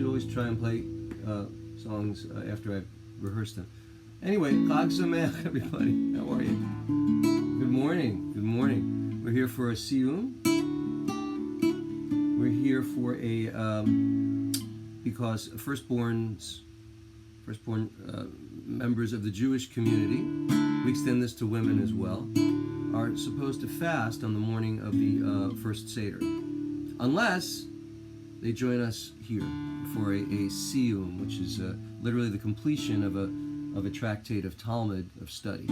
should always try and play songs after I've rehearsed them. Anyway, Chag Sameach, everybody. How are you? Good morning. Good morning. We're here for a Siyyum. We're here for a because firstborn members of the Jewish community, we extend this to women as well, are supposed to fast on the morning of the first Seder, unless they join us here for a Siyyum, which is literally the completion of a tractate of Talmud, of study.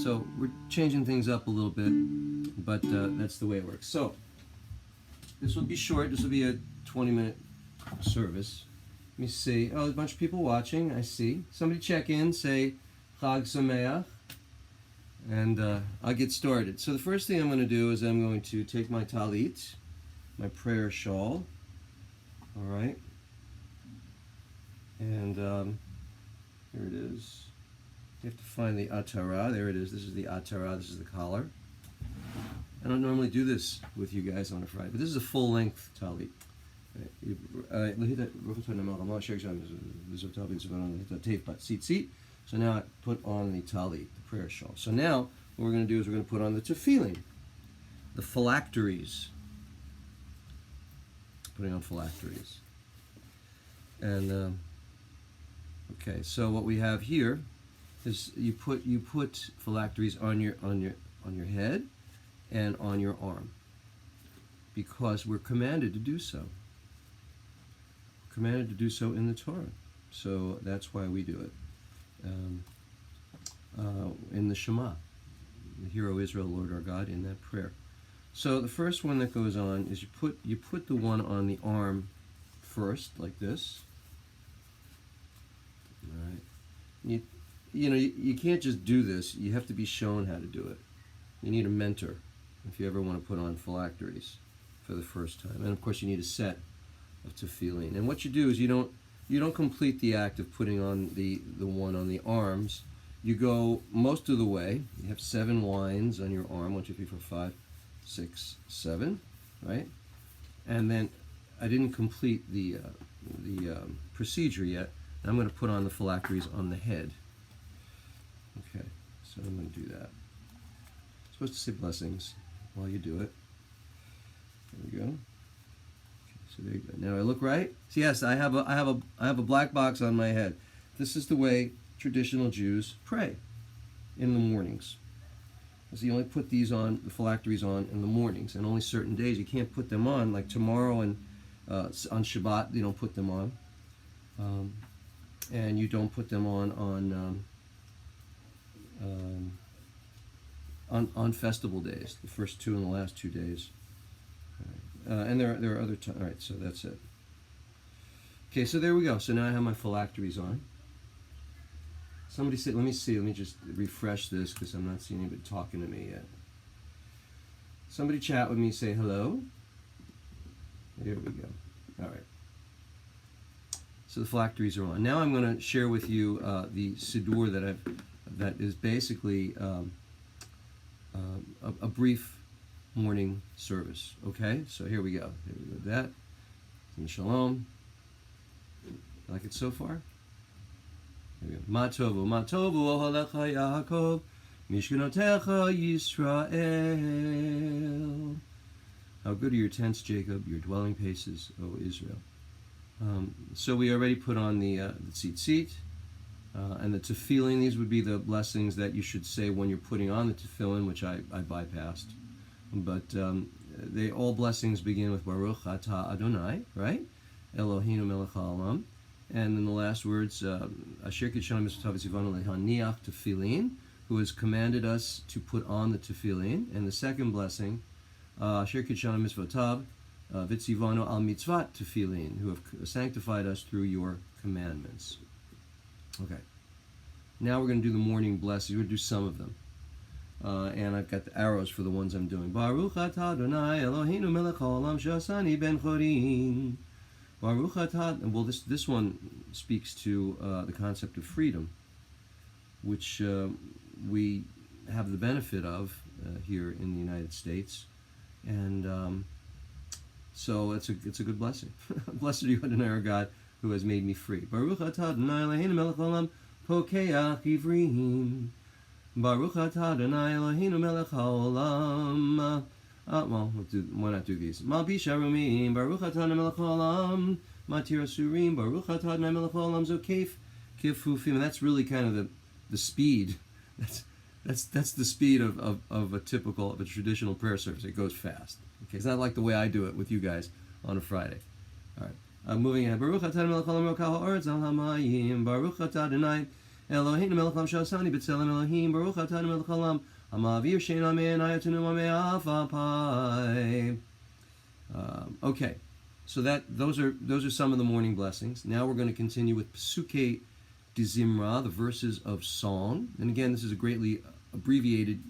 So we're changing things up a little bit, but that's the way it works. So this will be short. This will be a 20-minute service. Let me see. Oh, there's a bunch of people watching. I see. Somebody check in, say Chag Sameach, and I'll get started. So the first thing I'm going to do is I'm going to take my talit, my prayer shawl. All right. And here it is. You have to find the atara. There it is. This is the atara. This is the collar. I don't normally do this with you guys on a Friday, but this is a full-length talit. So now I put on the talit, the prayer shawl. So now what we're going to do is we're going to put on the tefillin, the phylacteries. Putting on phylacteries. And okay, so what we have here is you put phylacteries on your head and on your arm, because we're commanded to do so. Commanded to do so in the Torah. So that's why we do it. In the Shema, Hear, O Israel, Lord our God, in that prayer. So the first one that goes on is you put the one on the arm first, like this. All right. You can't just do this. You have to be shown how to do it. You need a mentor if you ever want to put on phylacteries for the first time. And of course you need a set of tefillin. And what you do is you don't complete the act of putting on the one on the arms. You go most of the way. You have 7 lines on your arm. 1, 2, 3, 4, 5, 6, 7, right? And then I didn't complete the procedure yet. I'm going to put on the phylacteries on the head. Okay, so I'm going to do that. I'm supposed to say blessings while you do it. There we go. Okay, so there you go. Now I look right. So yes, I have a black box on my head. This is the way traditional Jews pray in the mornings. So you only put these on, the phylacteries on, in the mornings, and only certain days. You can't put them on, like tomorrow and on Shabbat. You don't put them on, and you don't put them on festival days, the first 2 and the last 2 days. And there are other times. All right, so that's it. Okay, so there we go. So now I have my phylacteries on. Somebody said, let me just refresh this because I'm not seeing anybody talking to me yet. Somebody chat with me, say hello. There we go. All right. So the phylacteries are on. Now I'm going to share with you the siddur that is basically a brief morning service. Okay, so here we go. Here we go. That. Shalom. Like it so far? Here we go. Ma tovu ohalecha Yaakov, mishkanotecha Yisrael. How good are your tents, Jacob, your dwelling places, O Israel. So we already put on the tzitzit and the tefillin. These would be the blessings that you should say when you're putting on the tefillin, which I bypassed. But all blessings begin with Baruch Atah Adonai, right? Eloheinu melech haolam. And then the last words, Asher Kidshanu Mitzvotav Tzivanu Lehaniach Tefillin, who has commanded us to put on the tefillin. And the second blessing, Asher Kidshanu Mitzvotav Vitzivanu Al Mitzvat Tefillin, who have sanctified us through your commandments. Okay. Now we're going to do the morning blessings. We're going to do some of them. And I've got the arrows for the ones I'm doing. Baruch Atah Adonai Eloheinu melech haolam she'asani ben chorin. Baruch Atah. Well, this one speaks to the concept of freedom, which we have the benefit of here in the United States, and so it's a good blessing. Blessed are you, Adonai our God, who has made me free. Baruch atah Adonai Eloheinu melech haolam pokeach ivrim. Baruch atah Adonai Eloheinu melech haolam. Well, why not do these? Malbish harumim, Baruch atah Adonai melech haolam. Matir asurim, Baruch atah Adonai melech haolam zokef kifufim. And that's really kind of the speed. That's the speed of a traditional prayer service. It goes fast. Okay, it's not like the way I do it with you guys on a Friday. All right, moving ahead. Baruch atah Adonai melech haolam rokah ha'aretz al hamayim. Baruch atah Adonai Eloheinu melech haolam shasani b'tzelem Elohim. Baruch atah Adonai melech haolam hamavir shein amen ayatunu mamei afapai. Okay, so those are some of the morning blessings. Now we're going to continue with Pesukei de Zimra, the verses of song. And again, this is a greatly abbreviated,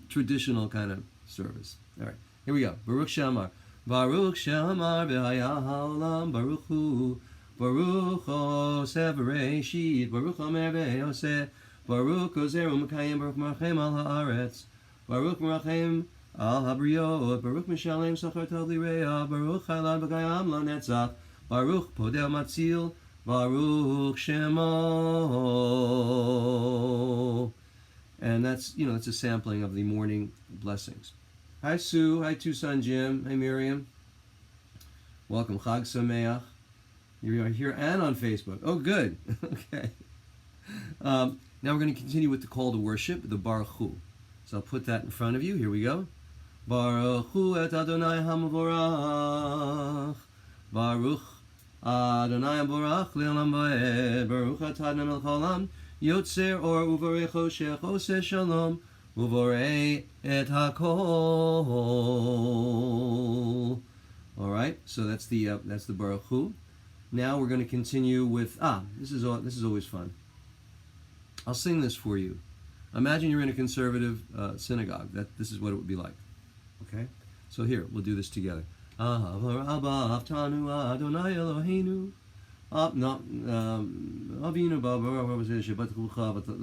traditional kind of service. All right, here we go. Baruch Shamar. Baruch Shamar b'haya ha'olam Baruch hu. Baruch oseh v'reishit. Baruch omer v'yoseh. Baruch ozer u'mekayim. Baruch merachem al ha'aretz. Baruch merachem al habriot. Baruch mishalem sachar tov lireah. Baruch chaylan v'kayam lanetzach. Baruch podel matzil. Baruch Shemo. And that's a sampling of the morning blessings. Hi Sue, hi Tucson Jim, hi Miriam. Welcome, Chag Sameach. You're here and on Facebook. Oh, good. Okay. Now we're going to continue with the call to worship, the Baruch Hu. So I'll put that in front of you. Here we go. Baruch Hu et Adonai HaMavorach. Baruch Adonai Baruch Le'olam Va'ed. Baruch atah Adonai melech haolam Yotzer or Uvorei Choshech Oseh Shalom Uvorei et Hakol. All right, so that's the Baruch Hu. Now we're going to continue with this is always fun. I'll sing this for you. Imagine you're in a conservative synagogue. This is what it would be like. Okay, so here we'll do this together. Ahavtanu Adonai Eloheinu. Avinu Baba.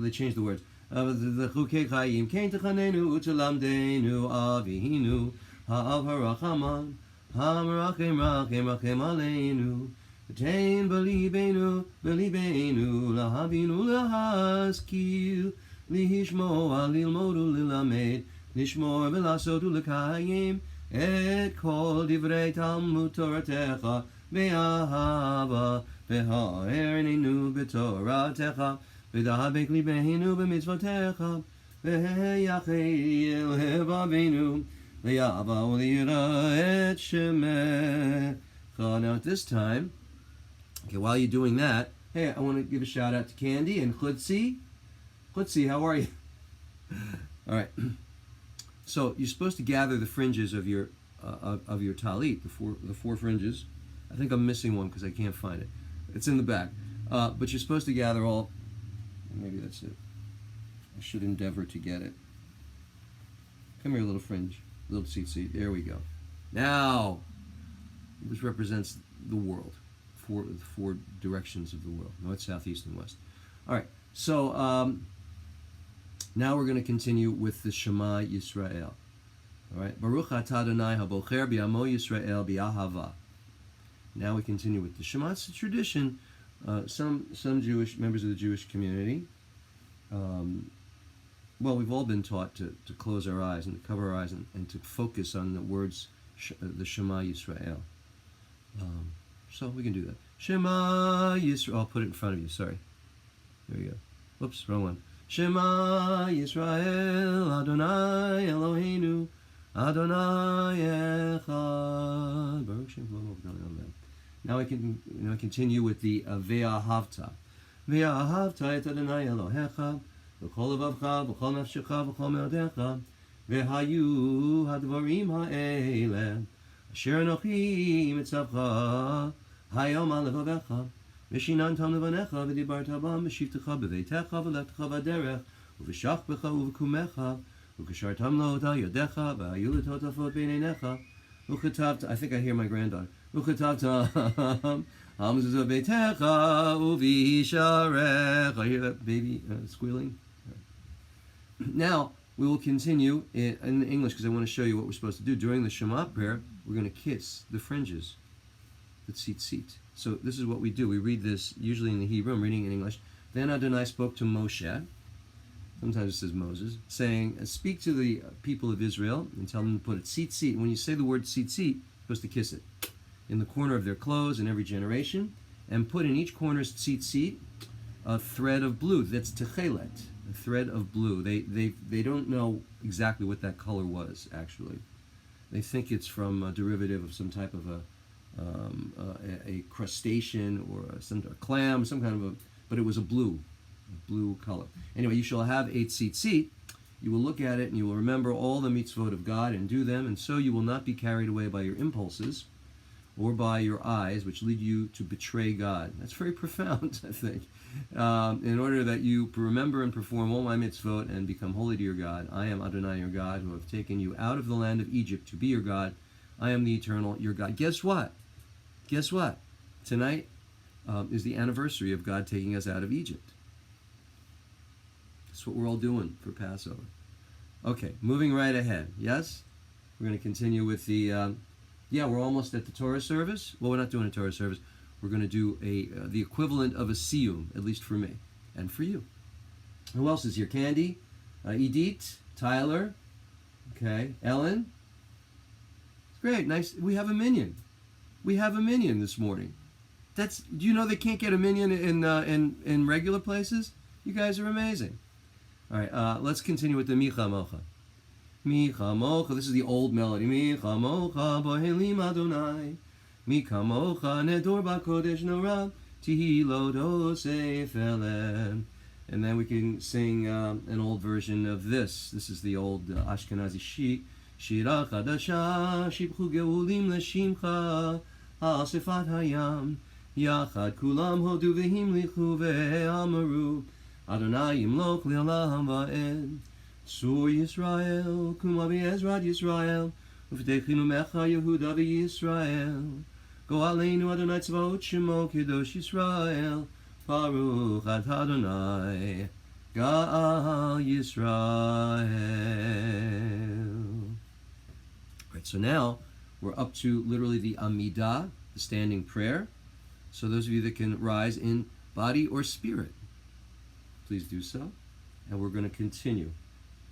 They changed the words. The Chukei Chayim Kein Techanenu Utelamdenu Avinu Ha'av Harachaman Hamarachem Rachem Rachem Aleinu Tein Belibenu Lahavinu Lahaskil Lihishmo Alilmodu Lilamed Nishmor Velasodu Lekayim Et kol divrei Talmud Toratecha Ve'ahava Ve'ha'erninu B'Toratecha Ve'dahabek libeinu B'mitzvotecha Ve'yachei Lev Avinu Ve'yava U'lira Et Shemecha. Now at this time, okay, while you're doing that, hey, I want to give a shout out to Candy and Chutzi. Chutzi, how are you? All right. So you're supposed to gather the fringes of your talit, the four fringes. I think I'm missing one because I can't find it. It's in the back. But you're supposed to gather all. Maybe that's it. I should endeavor to get it. Come here, little fringe, little seat. There we go. Now, this represents the world, the four directions of the world: north, south, east, and west. All right. So. Now we're going to continue with the Shema Yisrael. All right. Baruch atah Adonai habocher bi'amo Yisrael bi'ahava. Now we continue with the Shema. It's a tradition. Some Jewish members of the Jewish community. Well, we've all been taught to close our eyes and to cover our eyes and to focus on the words, the Shema Yisrael. So we can do that. Shema Yisrael. I'll put it in front of you. Sorry. There you go. Whoops, wrong one. Shema Yisrael, Adonai Eloheinu, Adonai Echad. Baruch Shem Shalom. Now I can continue with the Ve'ahavta. Ve'ahavta et Adonai Elohecha, v'chol levavcha, v'chol nafshecha, v'chol me'odecha, ve'hayu hadvarim ha'ele, asher anochi mitzavcha, hayom al levavecha. V'shinantam levanecha v'dibarta bam v'shivtecha b'veitecha v'lechtecha v'derech v'shachbecha v'kumecha v'kashartam lo ta yodecha v'hayu l'totafot b'neinecha v'chetavta. I think I hear my granddaughter. V'chetavtam hamzuz v'veitecha u'v'hisharech. I hear that baby squealing. Now we will continue in English because I want to show you what we're supposed to do during the Shema prayer. We're going to kiss the fringes, the tzitzit. So this is what we do. We read this usually in the Hebrew. I'm reading it in English. Then Adonai spoke to Moshe. Sometimes it says Moses, saying, "Speak to the people of Israel and tell them to put a tzitzit." When you say the word tzitzit, you're supposed to kiss it in the corner of their clothes in every generation, and put in each corner's tzitzit a thread of blue. That's techelet, a thread of blue. They don't know exactly what that color was actually. They think it's from a derivative of some type of a crustacean or a clam, some kind of a, but it was a blue color. Anyway, you shall have a tzitzit. You will look at it and you will remember all the mitzvot of God and do them, and so you will not be carried away by your impulses or by your eyes, which lead you to betray God. That's very profound, I think. In order that you remember and perform all my mitzvot and become holy to your God, I am Adonai your God, who have taken you out of the land of Egypt to be your God. I am the eternal your God. Guess what? Guess what? Tonight is the anniversary of God taking us out of Egypt. That's what we're all doing for Passover. Okay, moving right ahead. Yes? We're going to continue with the... we're almost at the Torah service. Well, we're not doing a Torah service. We're going to do the equivalent of a Siyyum, at least for me and for you. Who else is here? Candy, Edith, Tyler, okay, Ellen. Great, nice. We have a minion. We have a minion this morning. Do you know they can't get a minion in regular places? You guys are amazing. All right, let's continue with the Micha Mocha. Micha Mocha, this is the old melody. Micha Mocha, Bohelim Adonai. Micha Mocha, Nedor Bakodesh Norah, Tihilo Dosei Felem. And then we can sing an old version of this. This is the old Ashkenazi Shira Chadasha, Shibchu Geulim Leshimcha, Asifat Hayam, Yachad Kulam Hodu Vehim Lichu Ve'amaru, Adonai Yimloch Le'olam Va'ed. Sur Yisrael, Kuma Be'ezrat Yisrael, Uv'techinu Mecha Yehuda V'Yisrael. Go Aleinu Adonai Tzvaot Shemo Kedosh Yisrael, Baruch Ad Adonai, Ga'al Yisrael. Right, so now we're up to literally the Amidah, the standing prayer. So those of you that can rise in body or spirit, please do so. And we're going to continue.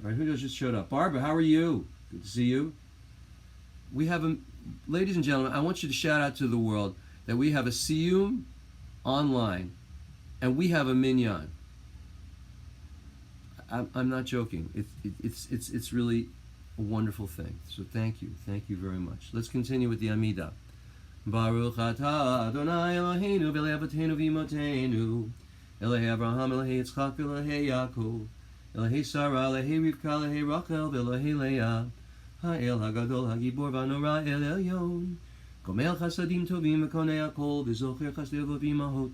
All right, who just showed up? Barbara, how are you? Good to see you. We have a, ladies and gentlemen, I want you to shout out to the world that we have a Siyyum online, and we have a minyan. I'm not joking. It's really a wonderful thing. So thank you very much. Let's continue with the Amidah. Baruch atah Adonai Eloheinu v'elei avotenu v'imotenu, Elahei Abraham, Elahei Yitzchak, Elahei Yaakov, Elahei Sarah, Elahei Rivka, Elahei Rachel, Elahei Leah, Ha'el Hagadol Hagibor V'Anora El Elyon, Gomel Chasadim Tovim V'Konei HaKol, V'Zocher Chasdev V'Imahot,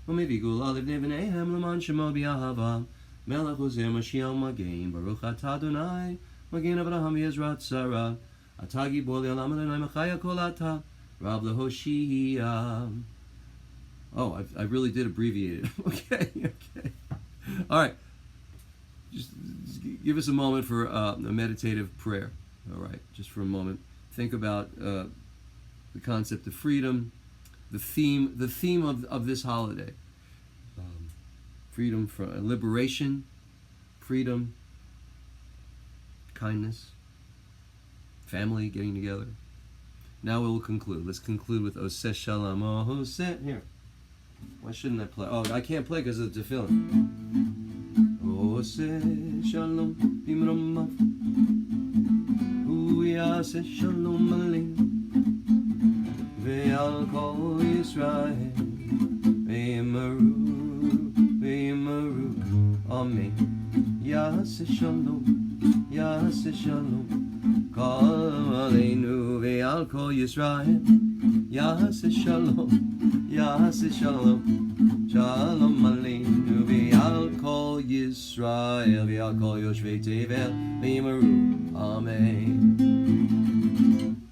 V'Mevi Gula Livnei V'neihem L'man Shemo B'Yahava, Melech Ozer Mashiach Magen, Baruch atah Adonai, Magen Abraham Yezrat Sarah, Atah Gibor Le'olam Adonai Mechaya Kol Atah, Rab Lehoshia. Oh, I really did abbreviate it. Okay. All right. Just give us a moment for a meditative prayer. All right, just for a moment. Think about the concept of freedom, the theme of this holiday. Freedom from liberation, freedom, kindness, family getting together. Now we will conclude. Let's conclude with Oseh Shalom. Oseh. Here. Why shouldn't I play? Oh, I can't play because of the tefillin. Oseh Shalom Bimromav. Hu Yaseh Shalom Aleinu. Ve'al Kol Yisrael. Ve'emaru. Amen. Yaseh Shalom. Yaseh Shalom. Kol Aleinu ve'al Kol Yisrael, Yaseh Shalom, Yaseh Shalom, Shalom Aleinu ve'al Kol Yisrael, ve'al Kol Yoshvei Tevel v'yimaru. Amen.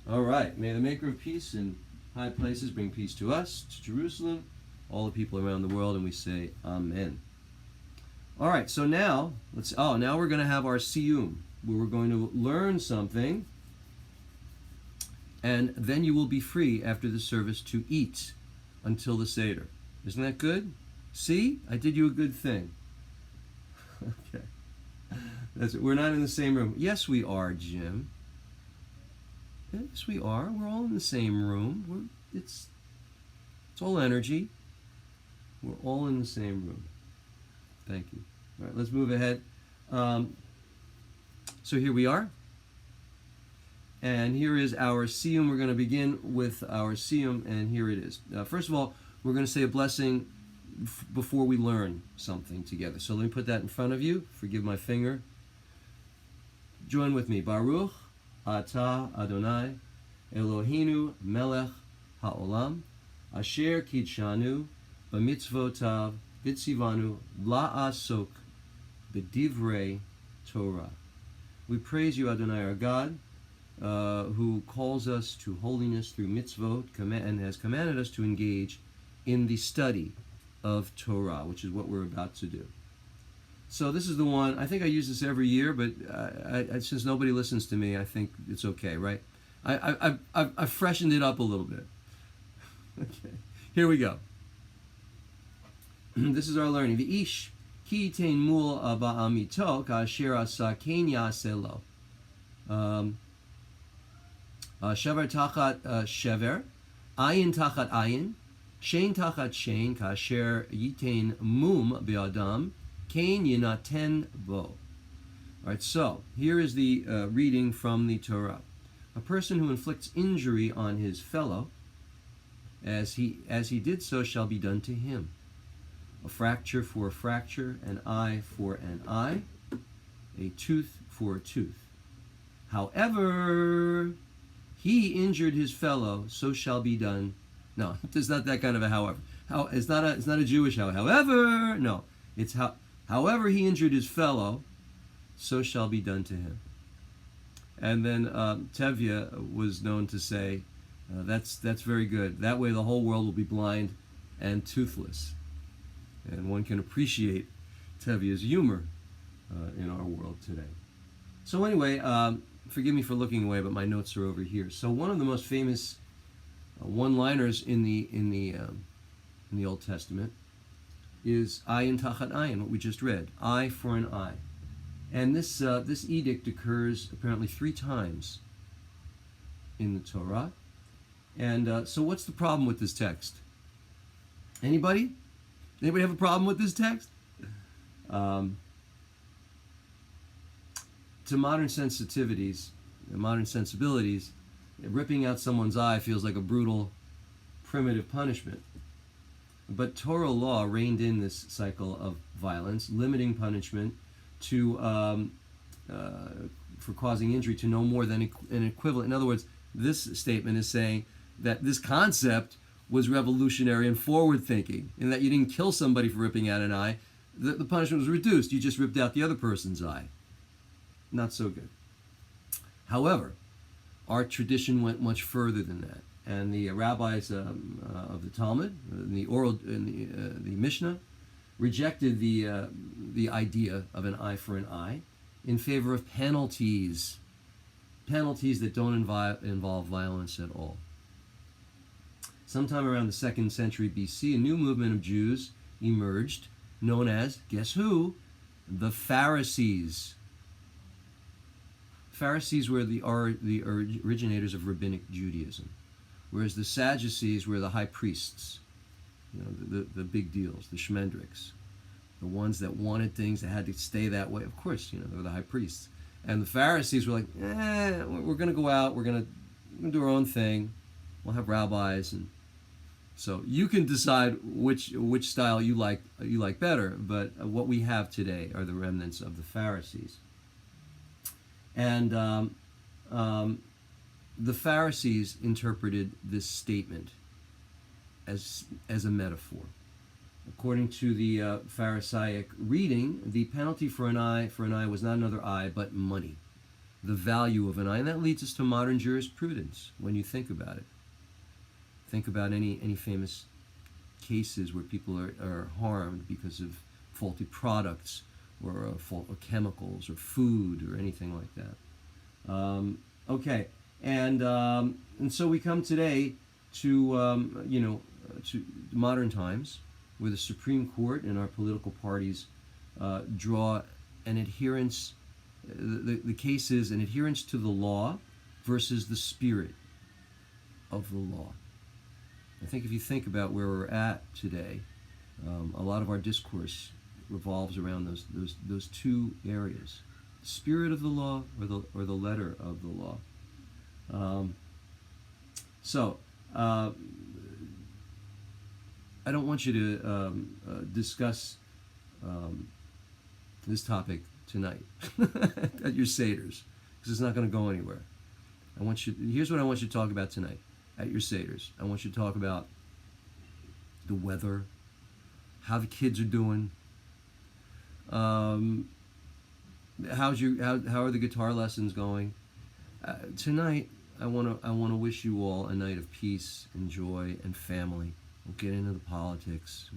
All right, may the Maker of peace in high places bring peace to us, to Jerusalem, all the people around the world, and we say Amen. All right, so now now we're going to have our Siyyum, where we're going to learn something, and then you will be free after the service to eat. until the Seder. Isn't that good? See? I did you a good thing. Okay. That's it. We're not in the same room. Yes, we are, Jim. Yes, we are. We're all in the same room. It's all energy. We're all in the same room. Thank you. All right, let's move ahead. So here we are. And here is our Siyyum. We're going to begin with our Siyyum, and here it is. First of all, we're going to say a blessing before we learn something together. So let me put that in front of you. Forgive my finger. Join with me. Baruch atah Adonai Eloheinu melech haolam asher kidshanu b'mitzvotav v'tzivanu la'asok b'divrei Torah. We praise you, Adonai, our God, who calls us to holiness through mitzvot and has commanded us to engage in the study of Torah, which is what we're about to do. So this is the one, I think I use this every year, but since nobody listens to me, I think it's okay, right? I've freshened it up a little bit. Okay, here we go. This is our learning. V'ish ki tein mul ba'amito ka'asher asa ken ya'aseh lo. Shever tachat shever, ayin tachat ayin, shein tachat shein, kasher yitain mum be'adam, kain yinaten bo. All right, so here is the reading from the Torah. A person who inflicts injury on his fellow, as he did so, shall be done to him. A fracture for a fracture, an eye for an eye, a tooth for a tooth. However he injured his fellow, so shall be done. No, there's not that kind of a however. It's not a Jewish however. However, no, it's however he injured his fellow, so shall be done to him. And then Tevye was known to say, that's very good. That way the whole world will be blind and toothless. And one can appreciate Tevye's humor in our world today. So anyway, forgive me for looking away, but my notes are over here. So one of the most famous one-liners in the Old Testament is ayin tachat ayin, what we just read, eye for an eye. And this edict occurs apparently 3 times in the Torah. And so what's the problem with this text? Anybody? Anybody have a problem with this text? To modern sensitivities, modern sensibilities, ripping out someone's eye feels like a brutal, primitive punishment. But Torah law reined in this cycle of violence, limiting punishment to for causing injury to no more than an equivalent. In other words, this statement is saying that this concept was revolutionary and forward-thinking, in that you didn't kill somebody for ripping out an eye. The punishment was reduced. You just ripped out the other person's eye. Not so good. However, our tradition went much further than that, and the rabbis of the Talmud, the Mishnah, rejected the idea of an eye for an eye in favor of penalties that don't involve violence at all. Sometime around the 2nd century BC, a new movement of Jews emerged, known as, guess who? The Pharisees. Pharisees were the originators of rabbinic Judaism, whereas the Sadducees were the high priests, the big deals, the shmendriks, the ones that wanted things that had to stay that way. Of course, they were the high priests. And the Pharisees were like, we're going to go out, we're going to do our own thing, we'll have rabbis, and so you can decide which style you like better. But what we have today are the remnants of the Pharisees. And the Pharisees interpreted this statement as a metaphor. According to the Pharisaic reading, the penalty for an eye was not another eye, but money, the value of an eye. And that leads us to modern jurisprudence when you think about it. Think about any famous cases where people are harmed because of faulty products or chemicals or food or anything like that. Okay, and so we come today to to modern times, where the Supreme Court and our political parties draw an adherence. The case is an adherence to the law versus the spirit of the law. I think if you think about where we're at today, a lot of our discourse revolves around those two areas: the spirit of the law or the letter of the law. So I don't want you to discuss this topic tonight at your seders, because it's not going to go anywhere. Here's what I want you to talk about tonight at your seders. I want you to talk about the weather, how the kids are doing, how are the guitar lessons going. Tonight, I want to wish you all a night of peace and joy and family. Don't get into the politics.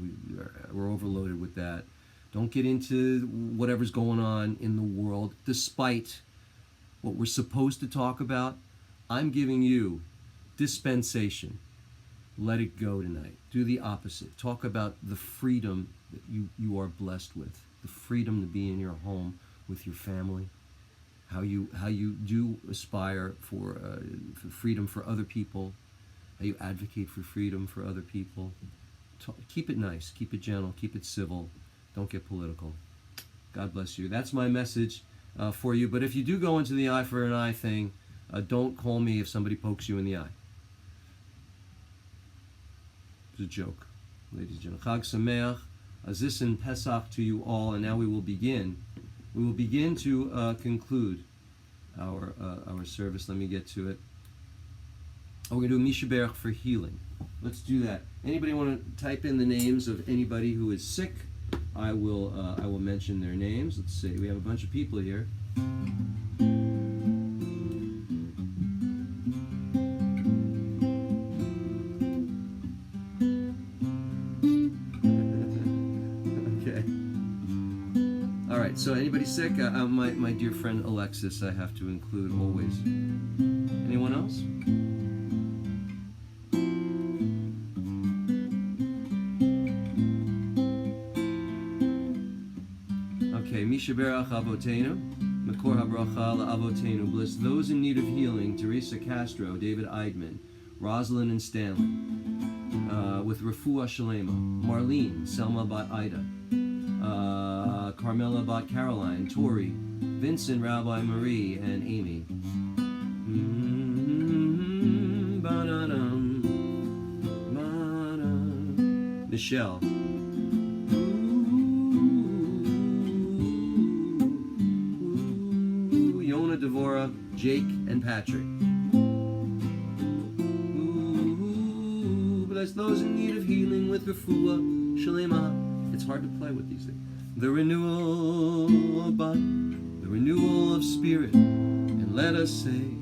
We're overloaded with that. Don't get into whatever's going on in the world, despite what we're supposed to talk about. I'm giving you dispensation. Let it go tonight. Do the opposite. Talk about the freedom that you are blessed with. The freedom to be in your home with your family. How you do aspire for freedom for other people. How you advocate for freedom for other people. Keep it nice. Keep it gentle. Keep it civil. Don't get political. God bless you. That's my message for you. But if you do go into the eye for an eye thing, don't call me if somebody pokes you in the eye. It's a joke, ladies and gentlemen. Chag Sameach, Aziz and Pesach to you all. And now we will begin. We will begin to conclude our service. Let me get to it. We're going to do Misha Berach for healing. Let's do that. Anybody want to type in the names of anybody who is sick? I will mention their names. Let's see. We have a bunch of people here. Okay. All right. So anybody sick? My dear friend Alexis, I have to include always. Anyone else? Misha Berach Avotenu, Makor HaBracha LaAvotenu. Bless those in need of healing: Teresa Castro, David Eidman, Rosalind and Stanley, with Refuah Shalema, Marlene, Selma Bat Ida, Carmela Bat Caroline, Tori, Vincent, Rabbi Marie, and Amy. Michelle. Devorah, Jake, and Patrick. Ooh, bless those in need of healing with Refuah Shalema. It's hard to play with these things. The renewal of spirit, and let us say,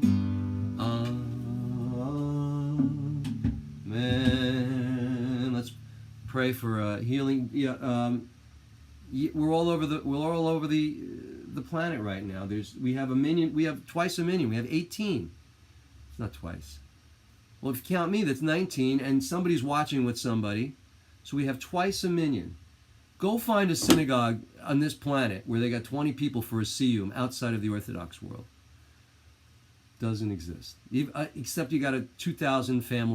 Amen. Let's pray for healing. We're all over the planet right now. We have twice a million. We have 18. It's not twice. Well, if you count me, that's 19, and somebody's watching with somebody. So we have twice a million. Go find a synagogue on this planet where they got 20 people for a Siyyum outside of the Orthodox world. Doesn't exist. Except you got a 2,000 family.